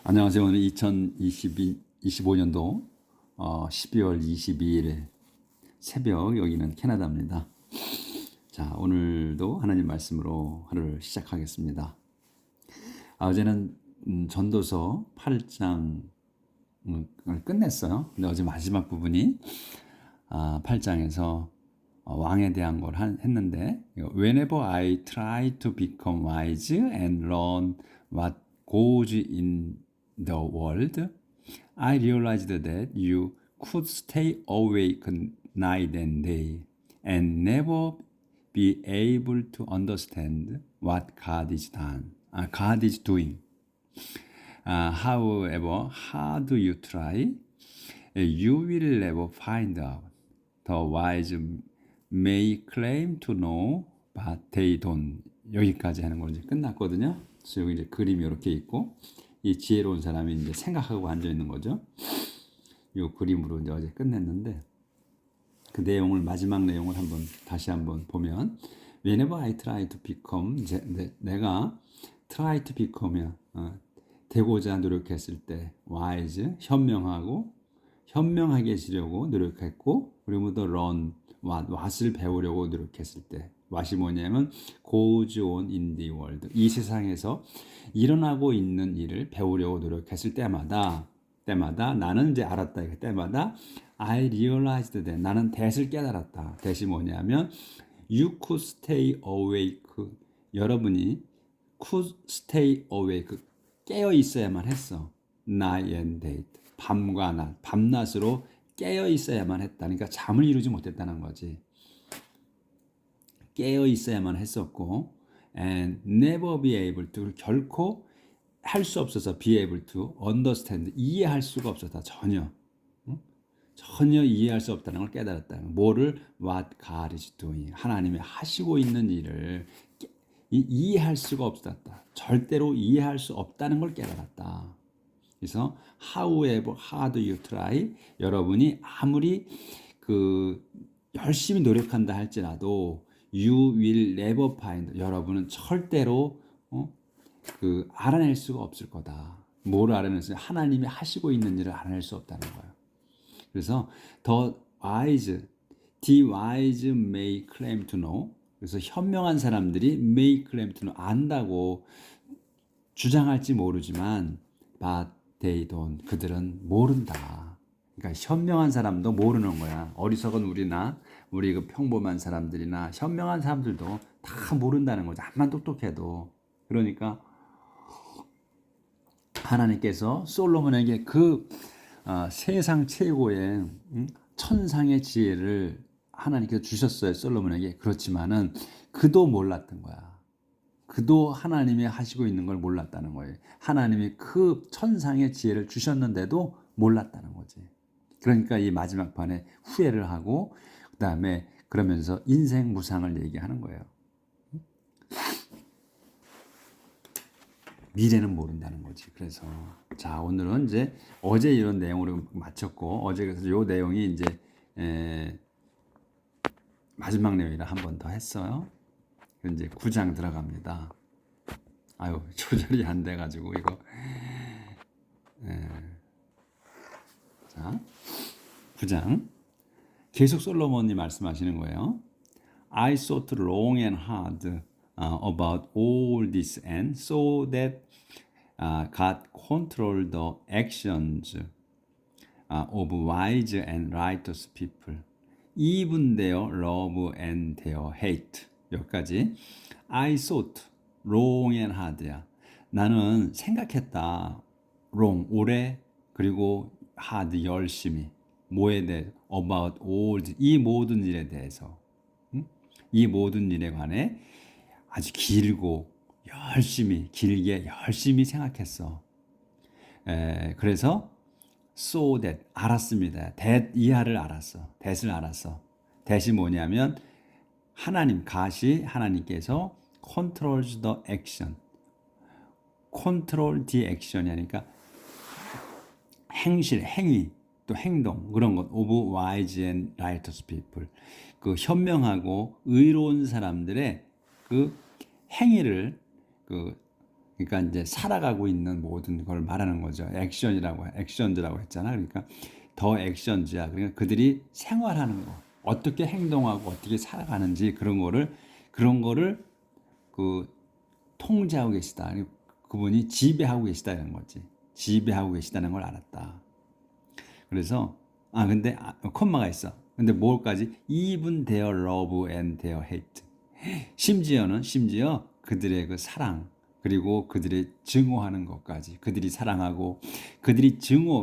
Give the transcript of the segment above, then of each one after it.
안녕하세요. 오늘 2025년도 12월 22일 새벽, 여기는 캐나다입니다. 자, 오늘도 하나님 말씀으로 하루를 시작하겠습니다. 어제는 전도서 8장을 끝냈어요. 근데 어제 마지막 부분이 8장에서 왕에 대한 걸 했는데, Whenever I try to become wise and learn what goes in the world, I realized that you could stay awake night and day and never be able to understand what God is doing. However hard you try, you will never find out. The wise may claim to know, but they don't. 여기까지 하는 거 이제 끝났거든요. 그래서 여기 이제 그림이 이렇게 있고, 이 지혜로운 사람이 이제 생각하고 앉아 있는 거죠. 이 그림으로 이제 어제 끝냈는데, 그 내용을, 마지막 내용을 다시 한번 보면, Whenever I try to become, 내가 try to become이야, 되고자 노력했을 때, wise, 현명하게 지려고 노력했고, 그리고 또 learn, what을 배우려고 노력했을 때, what이 뭐냐면 goes on in the world, 이 세상에서 일어나고 있는 일을 배우려고 노력했을 때마다 나는 이제 알았다. 때마다 I realized that, 나는 that을 깨달았다. that이 뭐냐면 you could stay awake, 여러분이 could stay awake, 깨어 있어야만 했어. night and day, 밤과 낮, 밤낮으로 깨어 있어야만 했다. 그러니까 잠을 이루지 못했다는 거지. 깨어 있어야만 했었고, and never be able to, 결코 할 수 없어서 be able to understand, 이해할 수가 없었다. 전혀 이해할 수 없다는 걸 깨달았다. 뭐를? What God is doing, 하나님이 하시고 있는 일을 이해할 수가 없었다. 절대로 이해할 수 없다는 걸 깨달았다. 그래서 however hard you try, 여러분이 아무리 열심히 노력한다 할지라도 you will never find, 여러분은 절대로 알아낼 수가 없을 거다. 뭐를 알아냈어요? 하나님이 하시고 있는 일을 알아낼 수 없다는 거예요. 그래서 the wise may claim to know, 그래서 현명한 사람들이 may claim to know, 안다고 주장할지 모르지만 but they don't, 그들은 모른다. 그러니까 현명한 사람도 모르는 거야. 어리석은 우리 그 평범한 사람들이나 현명한 사람들도 다 모른다는 거죠. 암만 똑똑해도. 그러니까 하나님께서 솔로몬에게 세상 최고의 천상의 지혜를 하나님께서 주셨어요. 솔로몬에게. 그렇지만은 그도 몰랐던 거야. 그도 하나님이 하시고 있는 걸 몰랐다는 거예요. 하나님이 그 천상의 지혜를 주셨는데도 몰랐다는 거지. 그러니까 이 마지막 판에 후회를 하고, 그 다음에 그러면서 인생 무상을 얘기하는 거예요. 미래는 모른다는 거지. 그래서 자, 오늘은 이제 어제 이런 내용으로 마쳤고, 어제 그래서 요 내용이 이제 마지막 내용이라 한 번 더 했어요. 이제 9장 들어갑니다. 아유, 조절이 안 돼가지고 이거. 자, 9장 계속 솔로몬이 말씀하시는 거예요. I thought long and hard about all this, and so that God controlled the actions of wise and righteous people, even their love and their hate. 여기까지. I thought long and hard야. 나는 생각했다. long, 오래, 그리고 hard, 열심히. 뭐에 대해? about all, 이 모든 일에 대해서. 이 모든 일에 관해 아주 길게 열심히 생각했어. 그래서 so that, 알았습니다. that, 이하를 알았어. that을 알았어. that이 뭐냐면 하나님께서 controls the action, control the action이 하니까 행위, 또 행동, 그런 것, of wise and righteous people, 그 현명하고 의로운 사람들의 그 행위를, 그러니까 이제 살아가고 있는 모든 걸 말하는 거죠. 액션즈라고 했잖아. 그러니까 더 액션즈야. 그러니까 그들이 생활하는 거, 어떻게 행동하고 어떻게 살아가는지 그런 거를 그 통제하고 계시다. 그분이 지배하고 계시다 이런 거지. 지배하고 계시다는 걸 알았다. 그래서 근데 콤마가 있어. 근데 뭘까지? Even their love and their hate. 심지어 그들의 그 사랑 그리고 그들의 증오하는 것까지 그들이 사랑하고 그들이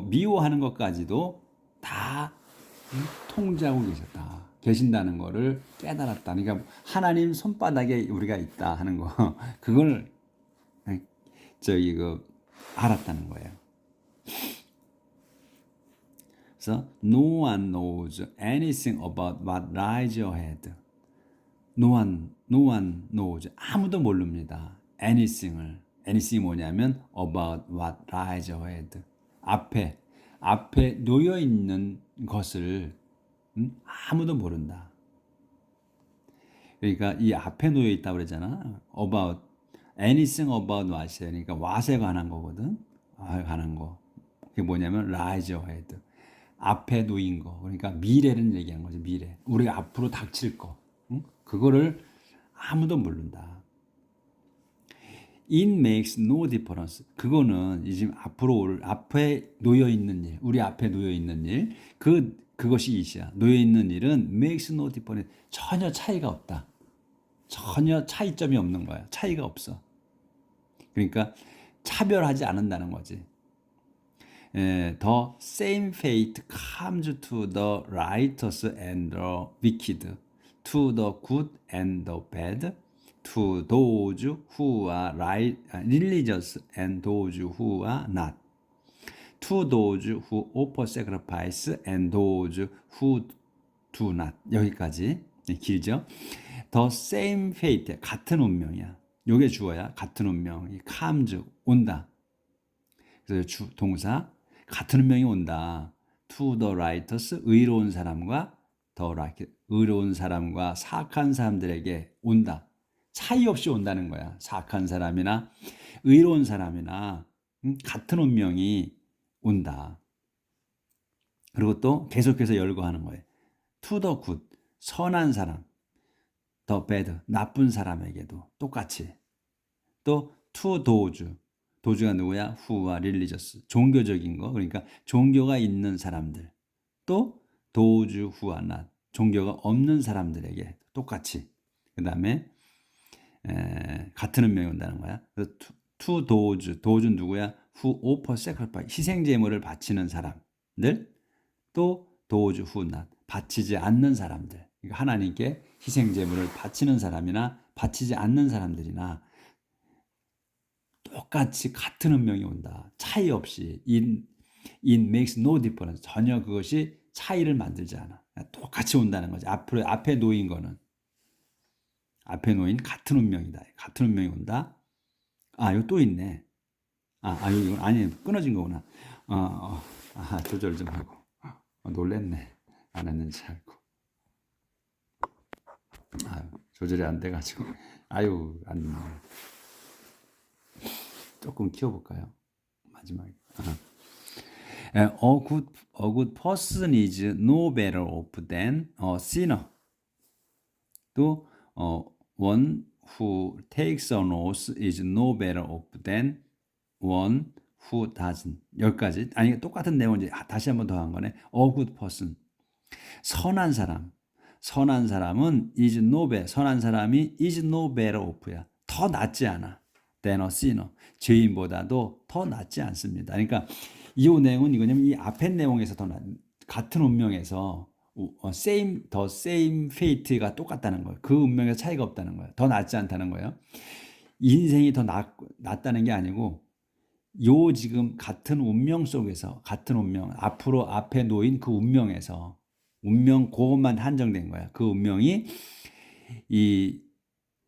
미워하는 것까지도 다 통제하고 계신다는 거를 깨달았다. 그러니까 하나님 손바닥에 우리가 있다 하는 거 그걸 알았다는 거예요. 그래서 no one knows anything about what lies ahead. No one knows. 아무도 모릅니다. anything이 뭐냐면 about what lies ahead. 앞에 놓여 있는 것을 아무도 모른다. 그러니까 이 앞에 놓여 있다고 그러잖아. anything about what이에요. 그러니까 what에 관한 거거든. 관한 거. 그게 뭐냐면 lies ahead. 앞에 놓인 거. 그러니까 미래를 얘기한 거죠. 미래. 우리가 앞으로 닥칠 거. 그거를 아무도 모른다. It makes no difference. 그거는 지금 앞에 놓여 있는 일, 우리 앞에 놓여 있는 일, 그것이 이시야. 놓여 있는 일은 makes no difference. 전혀 차이가 없다. 전혀 차이점이 없는 거야. 차이가 없어. 그러니까 차별하지 않는다는 거지. The same fate comes to the righteous and the wicked, to the good and the bad, to those who are religious and those who are not, to those who offer sacrifice and those who do not. 여기까지 길죠? The same fate, 같은 운명이야. 요게 주어야. 같은 운명이 comes, 온다. 그래서 동사 같은 운명이 온다. To the righteous, 의로운 사람과 의로운 사람과 사악한 사람들에게 온다. 차이 없이 온다는 거야. 사악한 사람이나 의로운 사람이나 같은 운명이 온다. 그리고 또 계속해서 열거하는 거예요. To the good, 선한 사람. The bad, 나쁜 사람에게도 똑같이. 또 to those, 도주가 누구야? Who are religious, 종교적인 거. 그러니까 종교가 있는 사람들. 또 those who are not, 종교가 없는 사람들에게 똑같이. 그 다음에 같은 운명이 온다는 거야. 그래서 to those 누구야? Who offer sacrifice, 희생 제물을 바치는 사람들. 또 those who not, 바치지 않는 사람들. 그러니까 하나님께 희생 제물을 바치는 사람이나 바치지 않는 사람들이나 똑같이 같은 운명이 온다. 차이 없이. It makes no difference. 전혀 그것이 차이를 만들지 않아. 똑같이 온다는 거지. 앞에 놓인 거는. 앞에 놓인 같은 운명이다. 같은 운명이 온다. 이거 또 있네. 이건 아니, 끊어진 거구나. 조절 좀 하고. 놀랬네. 안 했는지 알고. 조절이 안 돼가지고. 안 됐네. 조금 키워볼까요? 마지막에. A good person is no better off than a sinner. 또 one who takes an oath is no better off than one who doesn't. 여기까지. 똑같은 내용인지 다시 한 번 더 한 거네. A good person. 선한 사람은 is no better. 선한 사람이 is no better off야. 더 낫지 않아. than a sinner. 죄인보다도 더 낫지 않습니다. 그러니까 이 내용은 이거냐면 이 앞에 내용에서 같은 운명에서 the same fate가 똑같다는 거예요. 그 운명에서 차이가 없다는 거예요. 더 낫지 않다는 거예요. 인생이 더 낫다는 게 아니고 지금 같은 운명 속에서 같은 운명 앞에 놓인 그 운명에서 그것만 한정된 거야. 그 운명이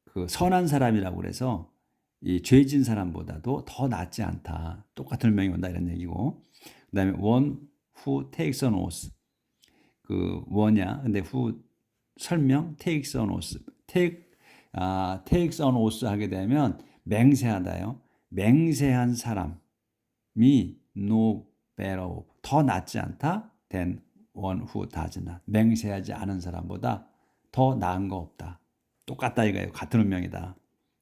그 선한 사람이라고 그래서 이 죄진 사람보다도 더 낫지 않다. 똑같은 운명이 온다 이런 얘기고. 그다음에 one who takes an oath. 그 뭐냐? 근데 who 설명 takes an oath. takes an oath 하게 되면 맹세하다요. 맹세한 사람이 no better off, 더 낫지 않다 than one who does not. 맹세하지 않은 사람보다 더 나은 거 없다. 똑같다 이거예요. 같은 운명이다.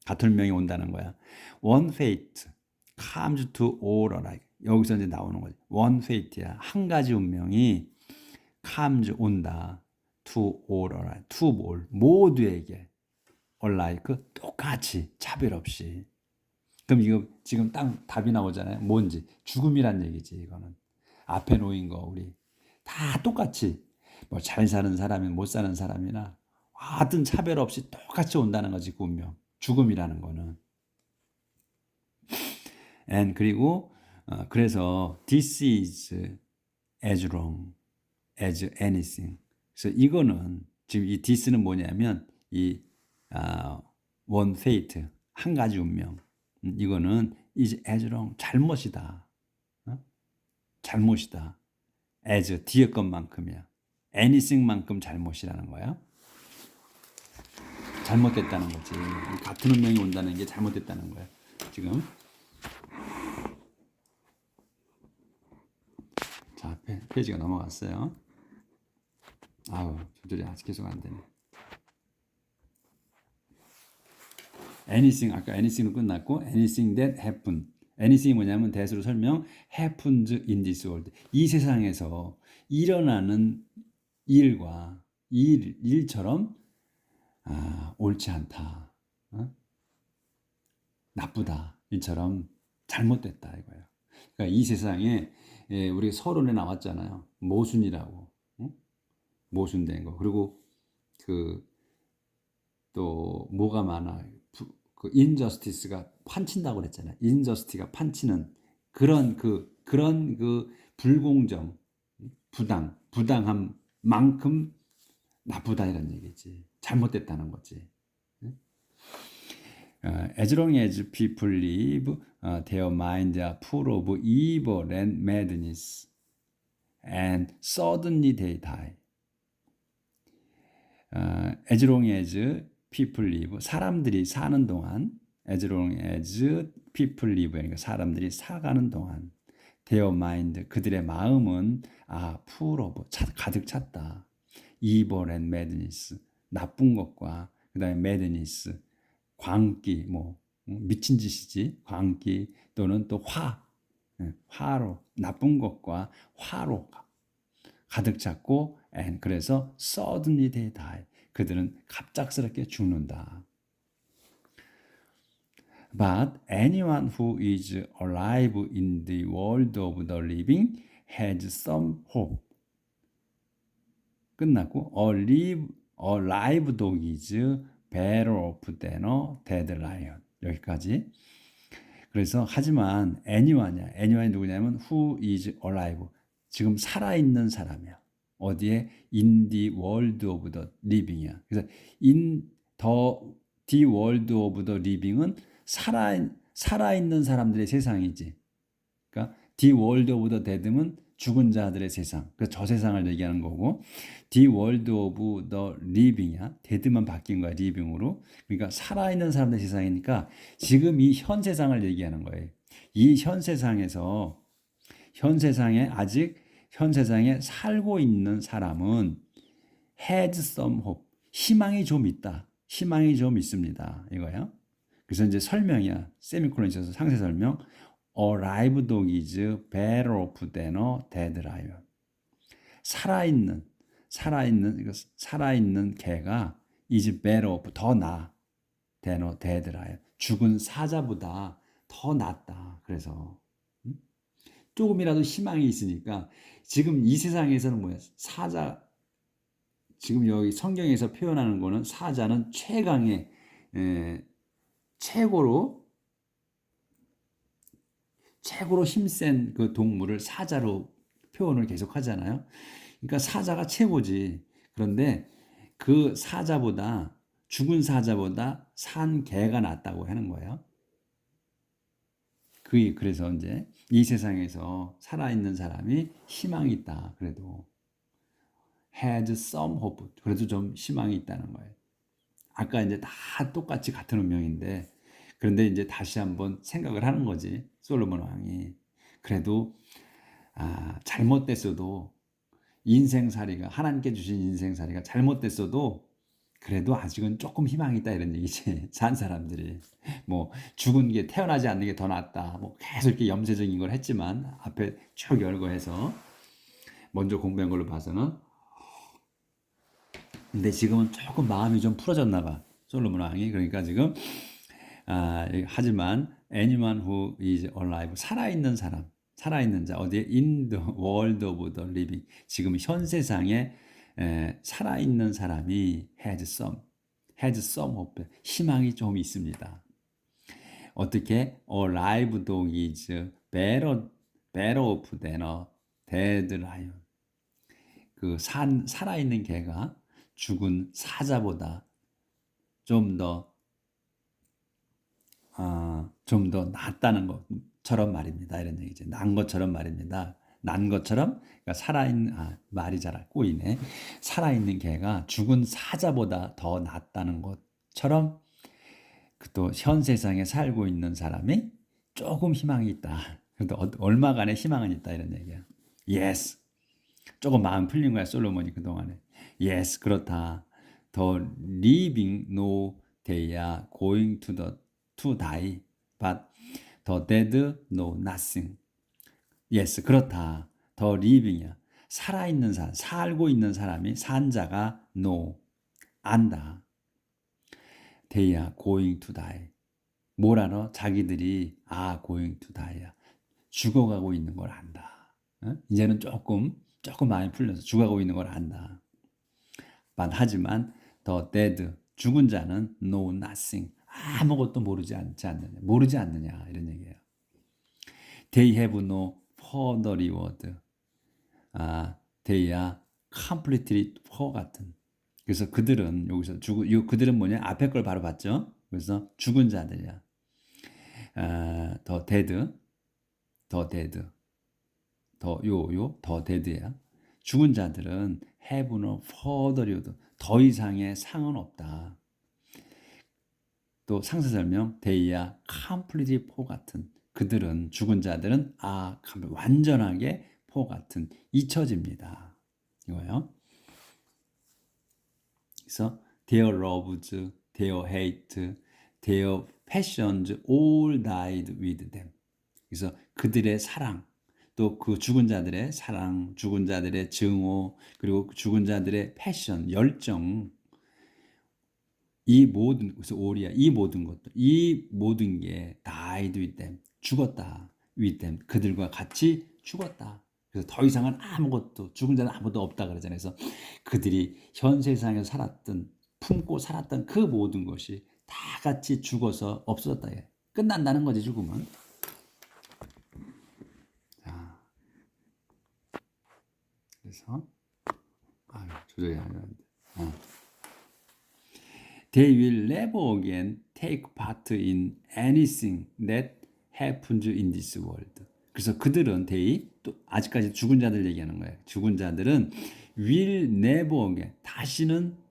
같은 운명이 온다는 거야. One fate comes to all alike. 여기서 이제 나오는 거지. One fate야. 한 가지 운명이 comes 온다. To all alike. To all. 모두에게. alike. 똑같이. 차별 없이. 그럼 이거 지금 딱 답이 나오잖아요. 뭔지. 죽음이란 얘기지, 이거는. 앞에 놓인 거, 우리. 다 똑같이. 뭐 잘 사는 사람이나 못 사는 사람이나 하여튼 차별 없이 똑같이 온다는 거지, 그 운명. 죽음이라는 거는. And 그리고 그래서 this is as wrong as anything. 그래서 이거는 지금 이 this는 뭐냐면 이 one fate 한 가지 운명. 이거는 is as wrong 잘못이다. 잘못이다. as 뒤에 것만큼이야. anything만큼 잘못이라는 거야. 잘못됐다는 거지. 같은 운명이 온다는 게 잘못됐다는 거야. 지금. 자, 페이지가 넘어갔어요. 아우, 조절이 아직 계속 안 되네. anything, 아까 anything으로 끝났고, anything that happen. anything이 뭐냐면 대수로 설명, happens in this world. 이 세상에서 일어나는 일과 일처럼 옳지 않다. 나쁘다. 일처럼 잘못됐다 이거예요. 그러니까 이 세상에 우리 서론에 나왔잖아요. 모순이라고. 모순된 거. 그리고 또 뭐가 많아. 그 인저스티스가 판친다고 그랬잖아요. 인저스티가 판치는 그런 불공정, 부당함만큼 나쁘다 이런 얘기지. 잘못됐다는 거지. As long as people live, their minds are full of evil and madness, and suddenly they die. As long as people live, 사람들이 사는 동안, as long as people live, 그러니까 사람들이 살아가는 동안, their mind, 그들의 마음은 full of, 가득 찼다. evil and madness, 나쁜 것과 그 다음에 madness, 광기, 미친 짓이지, 광기 또는 또 화로, 나쁜 것과 화로 가득 찼고, and 그래서 suddenly they die, 그들은 갑작스럽게 죽는다. But anyone who is alive in the world of the living has some hope. 끝났고, a live dog is better off than a dead lion. 여기까지. 그래서 하지만 anyone이 누구냐면 who is alive. 지금 살아있는 사람이야. 어디에? in the world of the living이야. 그래서 in the world of the living은 살아있는 사람들의 세상이지. 그러니까 the world of the dead는 죽은 자들의 세상. 그래서 저 세상을 얘기하는 거고, the world of the living이야. dead만 바뀐 거야, living으로. 그러니까 살아있는 사람들의 세상이니까 지금 이 현 세상을 얘기하는 거예요. 이 현 세상에서 현 세상에 살고 있는 사람은 has some hope. 희망이 좀 있다. 희망이 좀 있습니다. 이거야. 그래서 이제 설명이야. 세미콜론 있어서 상세 설명. A live dog is better off than a dead lion. 살아있는 개가 is better off, 더 나아. than a dead lion. 죽은 사자보다 더 낫다. 그래서 조금이라도 희망이 있으니까 지금 이 세상에서는 뭐야? 지금 여기 성경에서 표현하는 거는 사자는 최강의 최고로 힘센 그 동물을 사자로 표현을 계속 하잖아요. 그러니까 사자가 최고지. 그런데 그 죽은 사자보다 산 개가 낫다고 하는 거예요. 그래서 이제 이 세상에서 살아있는 사람이 희망이 있다. 그래도 has some hope. 그래도 좀 희망이 있다는 거예요. 아까 이제 다 똑같이 같은 운명인데 그런데 이제 다시 한번 생각을 하는 거지. 솔로몬 왕이. 그래도 잘못됐어도 인생살이가 하나님께 주신 인생살이가 잘못됐어도 그래도 아직은 조금 희망이 있다 이런 얘기지. 산 사람들이 뭐 죽은 게 태어나지 않는 게 더 낫다. 뭐 계속 이렇게 염세적인 걸 했지만 앞에 쭉 열거 해서 먼저 공부한 걸로 봐서는 근데 지금은 조금 마음이 좀 풀어졌나 봐. 솔로몬 왕이 그러니까 지금 하지만 anyone who is alive 살아있는 사람 살아있는 자 어디에 in the world of the living 지금 현 세상에 살아있는 사람이 has some hope 희망이 좀 있습니다. 어떻게 alive dog is better off than a dead lion 그 살아있는 개가 죽은 사자보다 좀 더 낫다는 것처럼 말입니다. 이런 얘기죠. 난 것처럼 말입니다. 난 것처럼 그러니까 살아있는 말이 잘 꼬이네. 살아있는 개가 죽은 사자보다 더 낫다는 것처럼 또 현 세상에 살고 있는 사람이 조금 희망이 있다. 그래도 얼마간의 희망은 있다 이런 얘기야. Yes. 조금 마음 풀린 거야 솔로몬이 그동안에. Yes, 그렇다. The living know they are going to die, but the dead know nothing. Yes, 그렇다. The living이야. 살아있는 사람, 살고 있는 사람이 산 자가 know, 안다. They are going to die. 뭘 알아? 자기들이 going to die야. 죽어가고 있는 걸 안다. 이제는 조금 마음이 풀려서 죽어가고 있는 걸 안다. 하지만 the dead 죽은 자는 know nothing 아무것도 모르지 않느냐 이런 얘기예요. They have no further reward. They are completely forgotten. 그래서 그들은 여기서 그들은 뭐냐 앞에 걸 바로 봤죠. 그래서 죽은 자들이야. the dead야. 죽은 자들은 have no further reward. 더 이상의 상은 없다. 또 상세 설명 they are completely forgotten. 그들은 죽은 자들은 완전하게 forgotten 잊혀집니다. 이거요. 그래서 their loves, their hate, their passions all died with them. 그래서 그들의 사랑, 또 그 죽은 자들의 사랑, 죽은 자들의 증오, 그리고 죽은 자들의 패션, 열정, 이 모든 그래서 오리야 이 모든 것들, 이 모든 게 died with them 죽었다. with them 그들과 같이 죽었다. 그래서 더 이상은 아무것도 죽은 자는 아무도 없다 그러잖아요. 그래서 그들이 현 세상에서 살았던 품고 살았던 그 모든 것이 다 같이 죽어서 없어졌다. 끝난다는 거지 죽음은. 자, 그래서 조절이 안 되는데. They will never again take part in anything that happens in this world. 그래서 그들은 또 아직까지 죽은 자들 얘기하는 거예요. 죽은 자들은 will never again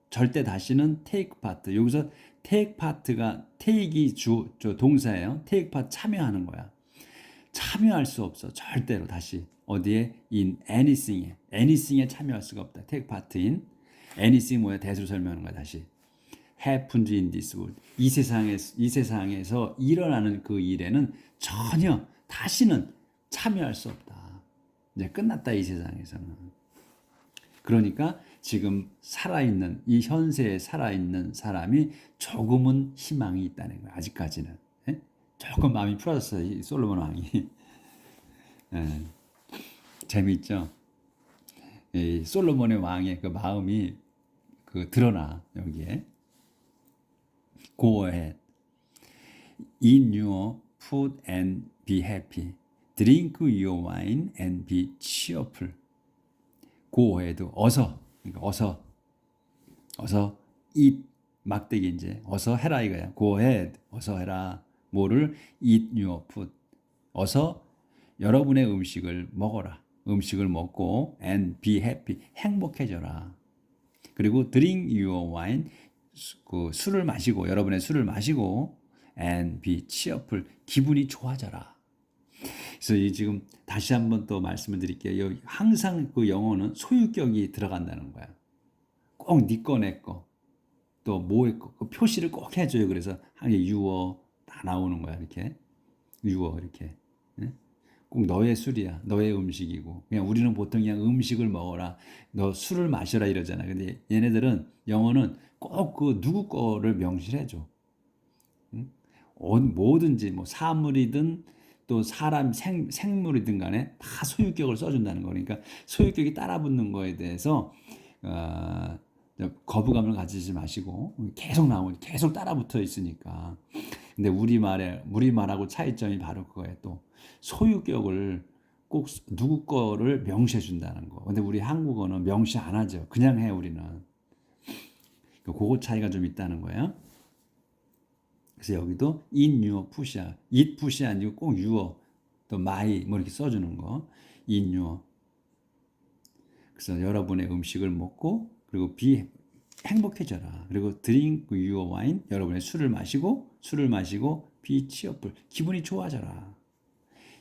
절대 다시는 take part. 여기서 take part가 take이 동사예요. take part 참여하는 거야. 참여할 수 없어. 절대로 다시. 어디에? in anything에 참여할 수가 없다. take part in anything 뭐야? 대수로 설명하는 거야. 다시. happens in this world. 이 세상에서 일어나는 그 일에는 전혀 다시는 참여할 수 없다. 이제 끝났다 이 세상에서는. 그러니까 지금 살아있는 이 현세에 살아있는 사람이 조금은 희망이 있다는 거야. 아직까지는. 조금 마음이 풀어졌어요. 이 솔로몬 왕이. 재미있죠. 이 솔로몬의 왕의 그 마음이 드러나 여기에. Go ahead. Eat your food and be happy. Drink your wine and be cheerful. Go ahead. 그러니까 어서 eat 막대기 이제 어서 해라 이거야. Go ahead. 어서 해라. 뭐를 eat your food. 어서 여러분의 음식을 먹어라. 음식을 먹고 and be happy. 행복해져라. 그리고 drink your wine. 그 술을 마시고 여러분의 술을 마시고 and be cheerful. 기분이 좋아져라. 그래서 이 지금 다시 한번 또 말씀을 드릴게요. 항상 그 영어는 소유격이 들어간다는 거야. 꼭 네 거, 내 거. 또 뭐의 거. 그 표시를 꼭 해줘요. 그래서 유어 다 나오는 거야. 이렇게. 유어 이렇게. 예? 꼭 너의 술이야. 너의 음식이고. 그냥 우리는 보통 그냥 음식을 먹어라. 너 술을 마셔라 이러잖아. 근데 얘네들은 영어는 꼭 그 누구 거를 명시해줘. 응? 뭐든지 뭐 사물이든 또 사람 생물이든 간에 다 소유격을 써준다는 거. 그러니까 소유격이 따라붙는 거에 대해서 어, 거부감을 가지지 마시고 계속 따라붙어 있으니까. 근데 우리말하고 차이점이 바로 그거예요. 또 소유격을 꼭 누구 거를 명시해 준다는 거. 근데 우리 한국어는 명시 안 하죠. 그냥 해 우리는. 그거 차이가 좀 있다는 거예요. 그래서 여기도 in your push야. it push 아니고 꼭 your 또 my 뭐 이렇게 써주는 거. in your. 그래서 여러분의 음식을 먹고 그리고 be 행복해져라. 그리고 drink your wine. 여러분의 술을 마시고 be cheerful. 기분이 좋아져라.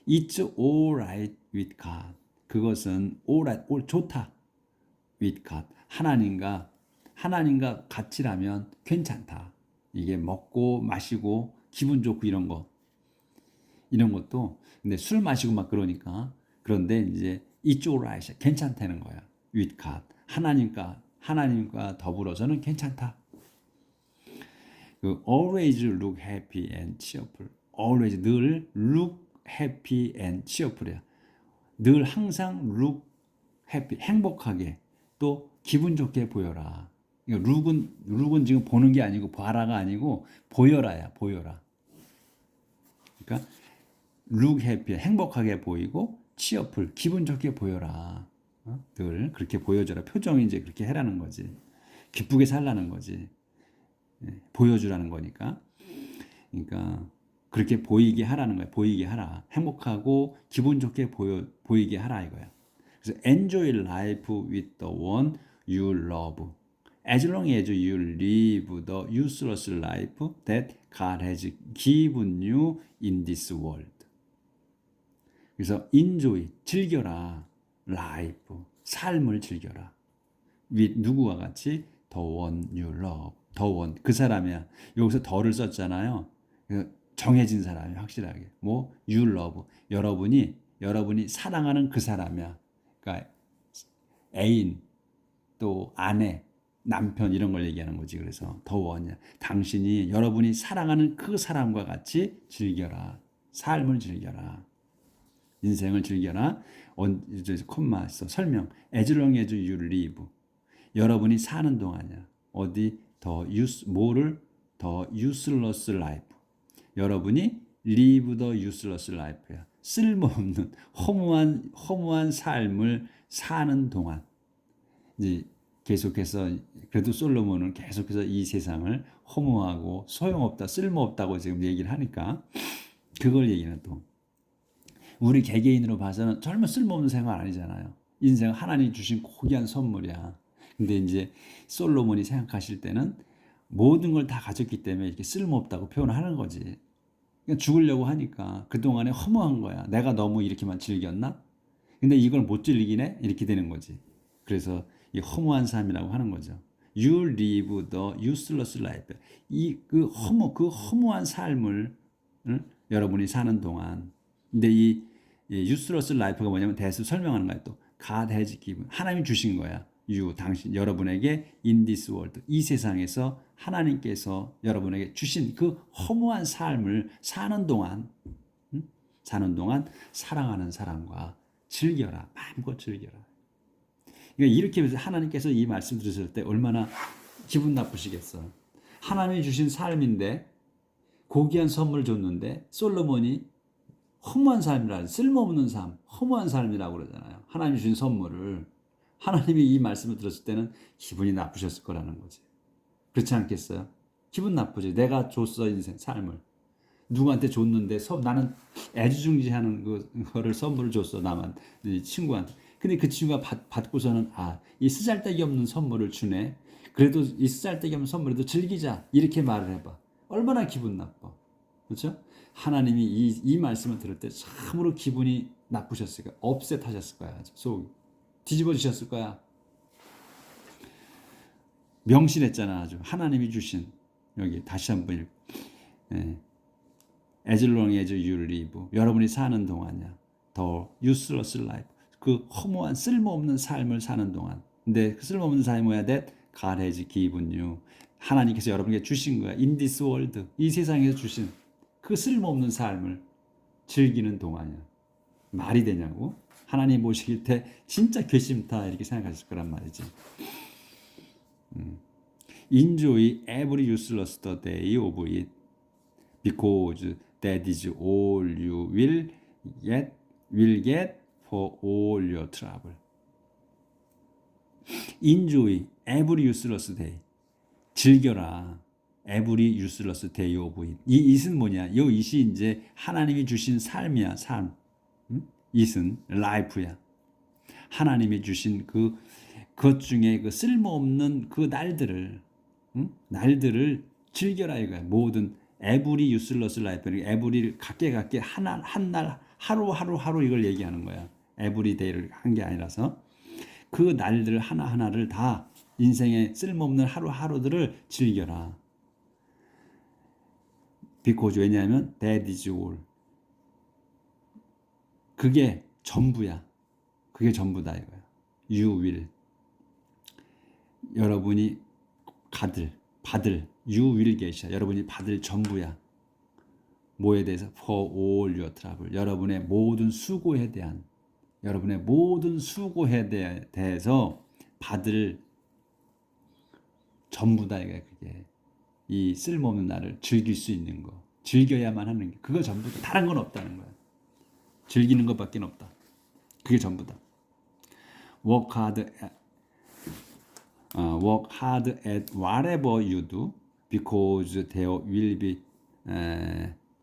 It's all right with God. 그것은 all right, 좋다. with God. 하나님과 같이라면 괜찮다. 이게 먹고 마시고 기분 좋고 이런 것도 근데 술 마시고 막 그러니까 그런데 이제 it's all right. 괜찮다는 거야. with God. 하나님과 더불어서는 괜찮다. 그 always look happy and cheerful. always 늘 look happy and cheerful이야. 늘 항상 look happy 행복하게 또 기분 좋게 보여라. 룩은 지금 보는 게 아니고 봐라가 아니고 보여라야. 보여라. 그러니까 look happy 행복하게 보이고 cheerful 기분 좋게 보여라. 늘 그렇게 보여줘라. 표정이 이제 그렇게 해라는 거지. 기쁘게 살라는 거지. 보여주라는 거니까. 그러니까 그렇게 보이게 하라는 거야. 보이게 하라. 행복하고 기분 좋게 보이게 하라 이거야. 그래서 enjoy life with the one you love. As long as you live the useless life that God has given you in this world. 그래서 enjoy, 즐겨라. life, 삶을 즐겨라. with 누구와 같이 the one you love. the one, 그 사람이야. 여기서 더를 썼잖아요. 정해진 사람이 확실하게. 뭐 you love, 여러분이 사랑하는 그 사람이야. 그러니까 애인, 또 아내, 남편 이런 걸 얘기하는 거지. 그래서 더 원이야. 여러분이 사랑하는 그 사람과 같이 즐겨라. 삶을 즐겨라. 인생을 즐겨라. 콤마 있어. 설명. As long as you live. 여러분이 사는 동안이야. 뭐를 더 useless life. 여러분이 live the useless life야. 쓸모없는 허무한 삶을 사는 동안. 이제 계속해서 그래도 솔로몬은 계속해서 이 세상을 허무하고 소용없다, 쓸모없다고 지금 얘기를 하니까 그걸 얘기는 또 우리 개개인으로 봐서는 정말 쓸모없는 생활 아니잖아요. 인생은 하나님 주신 고귀한 선물이야. 근데 이제 솔로몬이 생각하실 때는 모든 걸 다 가졌기 때문에 이렇게 쓸모없다고 표현하는 거지. 그냥 죽으려고 하니까 그동안에 허무한 거야. 내가 너무 이렇게만 즐겼나? 근데 이걸 못 즐기네? 이렇게 되는 거지. 그래서 이 허무한 삶이라고 하는 거죠. You live the useless life. 그 허무한 삶을 여러분이 사는 동안. 근데 이 useless life가 뭐냐면 대수 설명하는 거야. 또 God has given. 하나님이 주신 거야. 여러분에게 in this world. 이 세상에서 하나님께서 여러분에게 주신 그 허무한 삶을 사는 동안 사랑하는 사람과 즐겨라. 마음껏 즐겨라. 그러니까 이렇게 하나님께서 이 말씀 들으실 때 얼마나 기분 나쁘시겠어. 하나님이 주신 삶인데 고귀한 선물 줬는데 솔로몬이 허무한 삶이라 쓸모없는 삶, 허무한 삶이라고 그러잖아요. 하나님이 주신 선물을 하나님이 이 말씀을 들었을 때는 기분이 나쁘셨을 거라는 거지. 그렇지 않겠어요? 기분 나쁘지. 내가 줬어 인생 삶을. 누구한테 줬는데 나는 애지중지하는 그거를 선물을 줬어 남한테 친구한테. 근데 그 친구가 받고서는 이 쓰잘데기 없는 선물을 주네. 그래도 이 쓰잘데기 없는 선물에도 즐기자 이렇게 말을 해봐. 얼마나 기분 나빠. 그렇죠? 하나님이 이 말씀을 들을 때 참으로 기분이 나쁘셨을 거야. 업셋하셨을 거야. 속 뒤집어지셨을 거야. 명신했잖아. 아주 하나님이 주신 여기 다시 한번 읽. 예. As long as you live. 여러분이 사는 동안이야. 더 useless life. 그 허무한 쓸모없는 삶을 사는 동안. 근데 그 쓸모없는 삶이 뭐야? That God has given you. 하나님께서 여러분에게 주신 거야. In this world. 이 세상에서 주신 그 쓸모없는 삶을 즐기는 동안이야. 말이 되냐고? 하나님 모시길 때 진짜 괘씸다 이렇게 생각하실 거란 말이지. Enjoy every useless day of it because that is all you will get for all your trouble. Enjoy every useless day. 즐겨라. Every useless day of it. 이 it은 뭐냐? 이 it이 이제 하나님이 주신 삶이야, 삶. it은 life야. 하나님이 주신 그것 중에 그 쓸모없는 그 날들을 즐겨라 이거야. 모든 every useless life, every를 갖게 한 날 하루 이걸 얘기하는 거야. every day를 한 게 아니라서 그 날들 하나하나를 다 인생의 쓸모없는 하루하루들을 즐겨라. because 왜냐하면 that is all. 그게 전부야. 그게 전부다 이거야. You will. 여러분이 받을 you will get이야. 여러분이 받을 전부야. 뭐에 대해서? For all your trouble. 여러분의 모든 수고에 대한 대해서 받을 전부다 이거야. 그게 이 쓸모없는 나를 즐길 수 있는 거, 즐겨야만 하는 게 그거 전부다. 다른 건 없다는 거야. 즐기는 것밖에 없다. 그게 전부다. Work hard at whatever you do, because there will be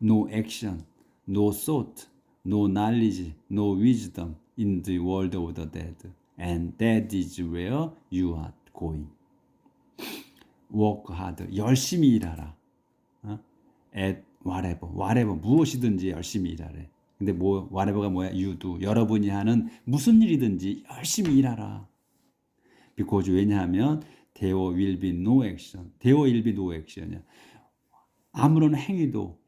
no action, no thought, no knowledge, no wisdom in the world of the dead, and that is where you are going. Work hard, 열심히 일하라. At whatever, 무엇이든지 열심히 일하래. 근데 whatever가 뭐야? You do. 여러분이 하는 무슨 일이든지 열심히 일하라. because 왜냐하면 there will be no action. there will be no action이야. 아무런 행위도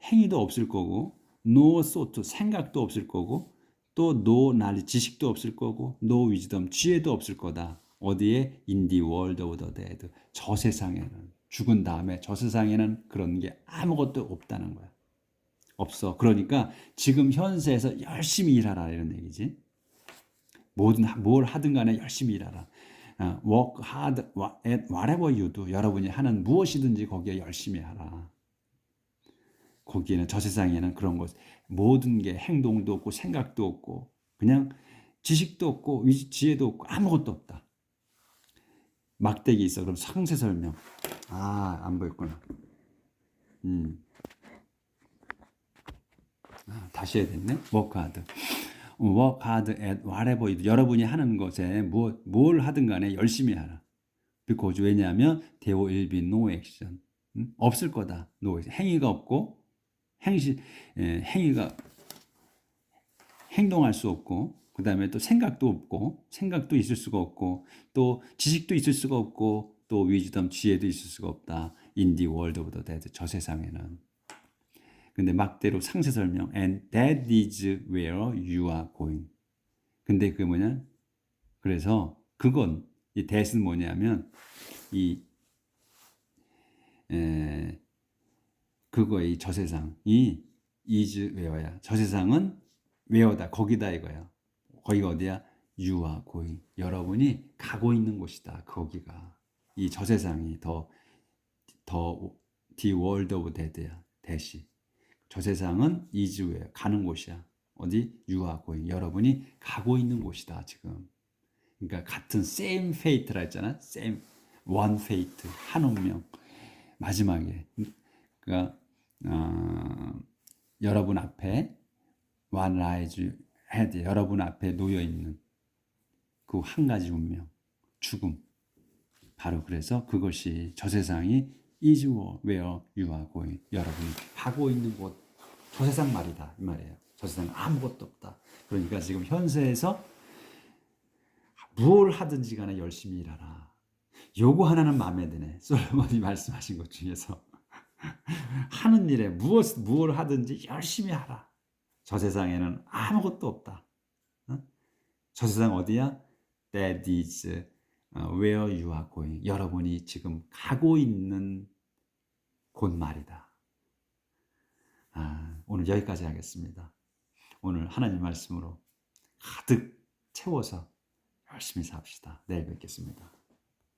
없을 거고, no thought, 생각도 없을 거고, 또 no knowledge, 지식도 없을 거고, no wisdom, 지혜도 없을 거다. 어디에? In the world of the dead. 저 세상에는, 죽은 다음에 저 세상에는 그런 게 아무것도 없다는 거야. 없어. 그러니까 지금 현세에서 열심히 일하라 이런 얘기지. 뭘 하든 간에 열심히 일하라. Work hard at whatever you do. 여러분이 하는 무엇이든지 거기에 열심히 하라. 거기에는 저 세상에는 그런 것 모든 게 행동도 없고 생각도 없고 그냥 지식도 없고 지혜도 없고 아무것도 없다. 막대기 있어. 그럼 상세 설명. 안 보였구나. 다시 해야 됐네. Work hard. Work hard at whatever you do. 여러분이 하는 것에 뭘 하든 간에 열심히 하라. because 왜냐하면 there will be no action. 없을 거다. No action. 행위가 없고 행위가 행동할 수 없고 그 다음에 또 생각도 없고 생각도 있을 수가 없고 또 지식도 있을 수가 없고 또 위즈덤 지혜도 있을 수가 없다. In the world of the dead. 저 세상에는. 근데 막대로 상세 설명. And that is where you are going. 근데 그게 뭐냐? 그래서 그건 이 that은 뭐냐면 그거의 저 세상이 is where야. 저 세상은 where다. 거기다 이거야. 거기가 어디야? You are going. 여러분이 가고 있는 곳이다. 거기가. 이 저 세상이 더 the world of dead야. 대시. 저 세상은 is where. 가는 곳이야. 어디? You are going. 여러분이 가고 있는 곳이다. 지금. 그러니까 같은 same fate라 했잖아. same one fate. 한 운명. 마지막에. 그러니까 여러분 앞에 one rise head. 여러분 앞에 놓여 있는 그 한 가지 운명. 죽음. 바로 그래서 그것이 저 세상이 is where you are going. 여러분이 가고 있는 곳. 저 세상 말이다 이 말이에요. 저 세상에 아무것도 없다. 그러니까 지금 현세에서 뭘 하든지 간에 열심히 일하라. 요거 하나는 마음에 드네. 솔로몬이 말씀하신 것 중에서 하는 일에 무엇을 하든지 열심히 하라. 저 세상에는 아무것도 없다. 어? 저 세상 어디야? That is where you are going. 여러분이 지금 가고 있는 곳 말이다. 오늘 여기까지 하겠습니다. 오늘 하나님 말씀으로 가득 채워서 열심히 삽시다. 내일 뵙겠습니다.